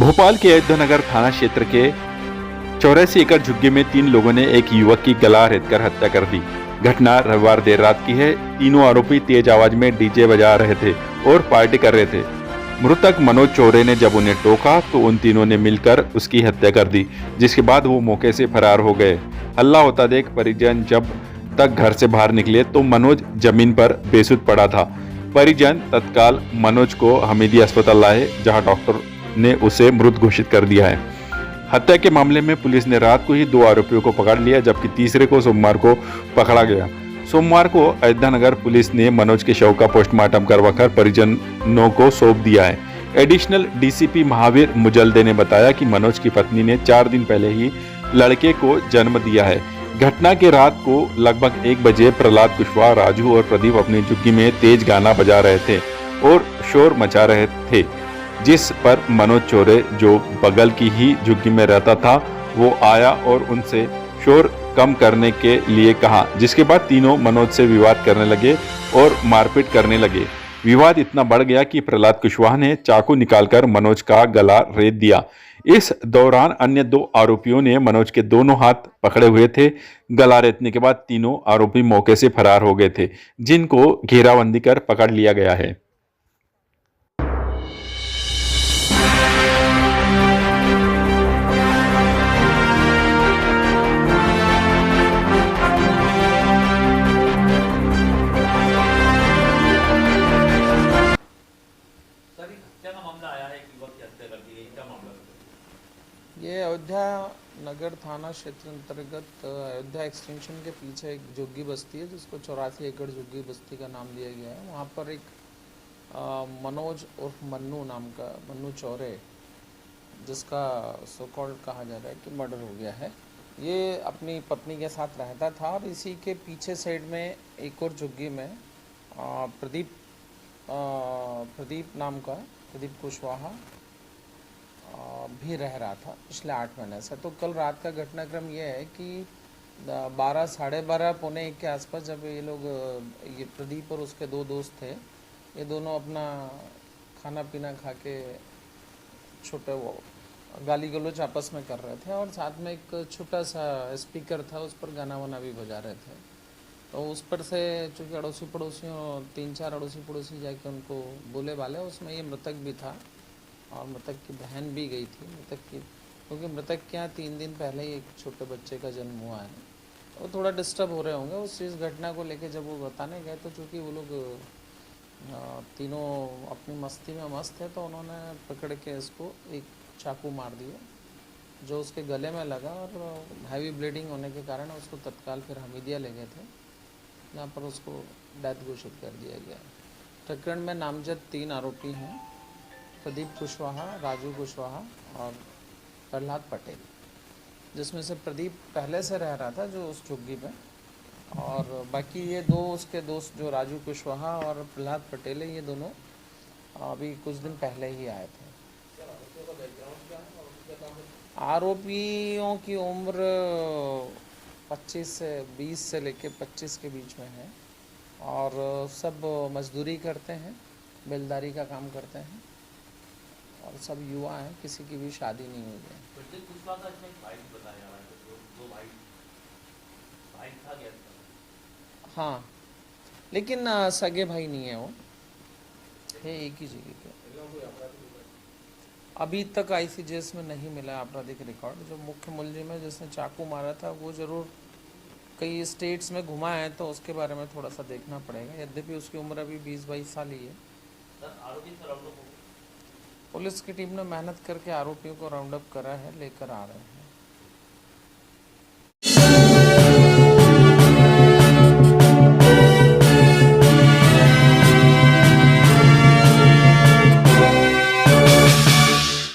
भोपाल के अयोध्या नगर थाना क्षेत्र के 84 एकड़ झुग्गी में 3 लोगों ने एक युवक की गला रेतकर हत्या कर दी। घटना रविवार देर रात की है। तीनों आरोपी तेज आवाज में डीजे बजा रहे थे और पार्टी कर रहे थे। मृतक मनोज चौरे ने जब उन्हें टोका तो उन तीनों ने मिलकर उसकी हत्या कर दी, जिसके बाद वो मौके से फरार हो गए। हल्ला होता देख परिजन जब तक घर से बाहर निकले तो मनोज जमीन पर बेसुध पड़ा था। परिजन तत्काल मनोज को हमीदी अस्पताल लाए, जहां डॉक्टर ने उसे मृत घोषित कर दिया है। हत्या के मामले में पुलिस ने रात को ही 2 आरोपियों को पकड़ लिया, जबकि तीसरे को सोमवार को पकड़ा गया। सोमवार को अयोध्या नगर पुलिस ने मनोज के शव का पोस्टमार्टम करवाकर परिजनों को सौंप दिया है। एडिशनल डीसीपी महावीर मुजल्दे ने बताया कि मनोज की पत्नी ने 4 दिन पहले ही लड़के को जन्म दिया है। घटना के रात को लगभग 1 बजे प्रहलाद कुशवाहा, राजू और प्रदीप अपनी झुग्गी में तेज गाना बजा रहे थे और शोर मचा रहे थे, जिस पर मनोज चौरे, जो बगल की ही झुग्गी में रहता था, वो आया और उनसे शोर कम करने के लिए कहा, जिसके बाद तीनों मनोज से विवाद करने लगे और मारपीट करने लगे। विवाद इतना बढ़ गया कि प्रहलाद कुशवाहा ने चाकू निकालकर मनोज का गला रेत दिया। इस दौरान अन्य 2 आरोपियों ने मनोज के दोनों हाथ पकड़े हुए थे। गला रेतने के बाद तीनों आरोपी मौके से फरार हो गए थे, जिनको घेराबंदी कर पकड़ लिया गया है। सर, एक हत्या का मामला आया है, एक युवक की हत्या कर दी गई, क्या मामला है? ये अयोध्या नगर थाना क्षेत्र अंतर्गत अयोध्या एक्सटेंशन के पीछे एक झुग्गी बस्ती है, जिसको 84 एकड़ झुग्गी बस्ती का नाम दिया गया है। वहाँ पर एक मनोज उर्फ मन्नू नाम का, मन्नू चौरे, जिसका सो कॉल्ड कहा जा रहा है कि मर्डर हो गया है, ये अपनी पत्नी के साथ रहता था। और इसी के पीछे साइड में एक और झुग्गी में प्रदीप नाम का, प्रदीप कुशवाहा भी रह रहा था पिछले 8 महीने से। तो कल रात का घटनाक्रम ये है कि 12, साढ़े 12, पौने 1 के आसपास जब ये लोग, ये प्रदीप और उसके 2 दोस्त थे, ये दोनों अपना खाना पीना खा के छोटे वो गाली गलौज आपस में कर रहे थे, और साथ में एक छोटा सा स्पीकर था, उस पर गाना वाना भी बजा रहे थे। तो उस पर से चूँकि अड़ोसी पड़ोसियों 3-4 अड़ोसी पड़ोसी जाके उनको बोले बाले, उसमें ये मृतक भी था और मृतक की बहन भी गई थी मृतक की, क्योंकि मृतक के यहाँ 3 दिन पहले ही एक छोटे बच्चे का जन्म हुआ है। तो थोड़ा डिस्टर्ब हो रहे होंगे उस चीज़ घटना को लेके। जब वो बताने गए तो चूँकि वो लोग तीनों अपनी मस्ती में मस्त है, तो उन्होंने पकड़ के इसको एक चाकू मार दिया, जो उसके गले में लगा, और हैवी ब्लीडिंग होने के कारण उसको तत्काल फिर हमीदिया ले गए थे, जहाँ पर उसको डेथ घोषित कर दिया गया। प्रकरण में नामजद 3 आरोपी हैं, प्रदीप कुशवाहा, राजू कुशवाहा और प्रहलाद पटेल, जिसमें से प्रदीप पहले से रह रहा था जो उस झुग्गी में, और बाकी ये 2 उसके दोस्त जो राजू कुशवाहा और प्रहलाद पटेल है, ये दोनों अभी कुछ दिन पहले ही आए थे। आरोपियों की उम्र 20 से लेकर 25 के बीच में है, और सब मजदूरी करते हैं, बेलदारी का काम करते हैं, और सब युवा हैं, किसी की भी शादी नहीं हुई है। प्रदीप कुशवाहा का इसमें एक भाई भी बताया जा रहा है, तो 2 भाई था क्या इसका? हाँ, लेकिन सगे भाई नहीं है, वो है एक ही जगह के। अभी तक ICJS में नहीं मिला आपराधिक रिकॉर्ड। जो मुख्य मुलजिम है जिसने चाकू मारा था, वो जरूर कई स्टेट्स में घुमा है, तो उसके बारे में थोड़ा सा देखना पड़ेगा। यद्यपि उसकी उम्र अभी 20-22 साल ही है। सर, आरोपी से राउंड अप हो गए? पुलिस की टीम ने मेहनत करके आरोपियों को राउंड अप करा है, लेकर आ रहे हैं।